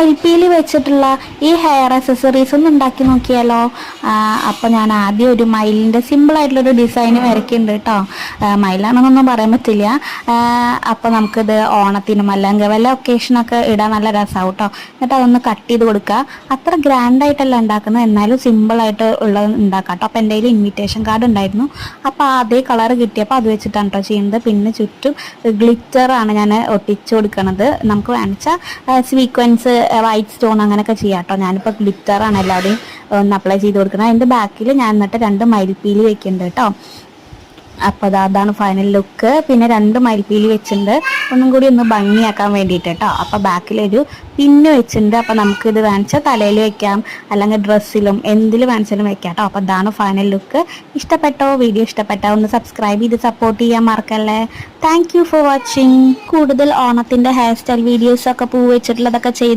മയിൽപ്പീലി വെച്ചിട്ടുള്ള ഈ ഹെയർ അക്സസറീസ് ഒന്ന് ഉണ്ടാക്കി നോക്കിയാലോ. അപ്പോൾ ഞാൻ ആദ്യം ഒരു മയിലിൻ്റെ സിമ്പിളായിട്ടുള്ളൊരു ഡിസൈൻ വരയ്ക്കുന്നുണ്ട് കേട്ടോ. മയിലാണെന്നൊന്നും പറയാൻ പറ്റില്ല. അപ്പോൾ നമുക്കിത് ഓണത്തിനും അല്ലെങ്കിൽ വല്ല ഒക്കേഷനൊക്കെ ഇടാൻ നല്ല രസമാവും കേട്ടോ. എന്നിട്ട് അതൊന്ന് കട്ട് ചെയ്ത് കൊടുക്കുക. അത്ര ഗ്രാൻഡായിട്ടല്ല ഉണ്ടാക്കുന്നത്, എന്നാലും സിമ്പിളായിട്ട് ഉള്ളത് ഉണ്ടാക്കാം കേട്ടോ. അപ്പോൾ എൻ്റെ കയ്യിൽ ഇൻവിറ്റേഷൻ കാർഡ് ഉണ്ടായിരുന്നു. അപ്പോൾ അതേ കളർ കിട്ടിയപ്പോൾ അത് വെച്ചിട്ടാണ് കേട്ടോ ചെയ്യുന്നത്. പിന്നെ ചുറ്റും ഗ്ലിറ്ററാണ് ഞാൻ ഒട്ടിച്ചു കൊടുക്കുന്നത്. നമുക്ക് വേണിച്ചാൽ സ്വീക്വൻസ്, വൈറ്റ് സ്റ്റോൺ അങ്ങനെയൊക്കെ ചെയ്യാം കേട്ടോ. ഞാനിപ്പോൾ ഗ്ലിറ്ററാണ് എല്ലാവരുടെയും ഒന്ന് അപ്ലൈ ചെയ്ത് കൊടുക്കുന്നത്. അതിൻ്റെ ബാക്കിൽ ഞാൻ എന്നിട്ട് 2 മയിൽപ്പീലി വെക്കുന്നുണ്ട് കേട്ടോ. അപ്പോൾ അതാണ് ഫൈനൽ ലുക്ക്. പിന്നെ 2 മയിൽപ്പീലി വെച്ചിട്ടുണ്ട്, ഒന്നും കൂടി ഒന്ന് ഭംഗിയാക്കാൻ വേണ്ടിയിട്ട് കേട്ടോ. അപ്പോൾ ബാക്കിലൊരു പിന്ന് വെച്ചിട്ടുണ്ട്. അപ്പോൾ നമുക്കിത് വേണിച്ചാൽ തലയിൽ വെക്കാം, അല്ലെങ്കിൽ ഡ്രസ്സിലും എന്തിൽ വേണിച്ചാലും വെക്കാം കേട്ടോ. അപ്പോൾ അതാണ് ഫൈനൽ ലുക്ക്. ഇഷ്ടപ്പെട്ടോ? വീഡിയോ ഇഷ്ടപ്പെട്ടോ? ഒന്ന് സബ്സ്ക്രൈബ് ചെയ്ത് സപ്പോർട്ട് ചെയ്യാൻ മറക്കല്ലേ. Thank you for watching. കൂടുതൽ ഓണത്തിൻ്റെ ഹെയർ സ്റ്റൈൽ വീഡിയോസൊക്കെ പൂ വെച്ചിട്ടുള്ളതൊക്കെ ചെയ്ത്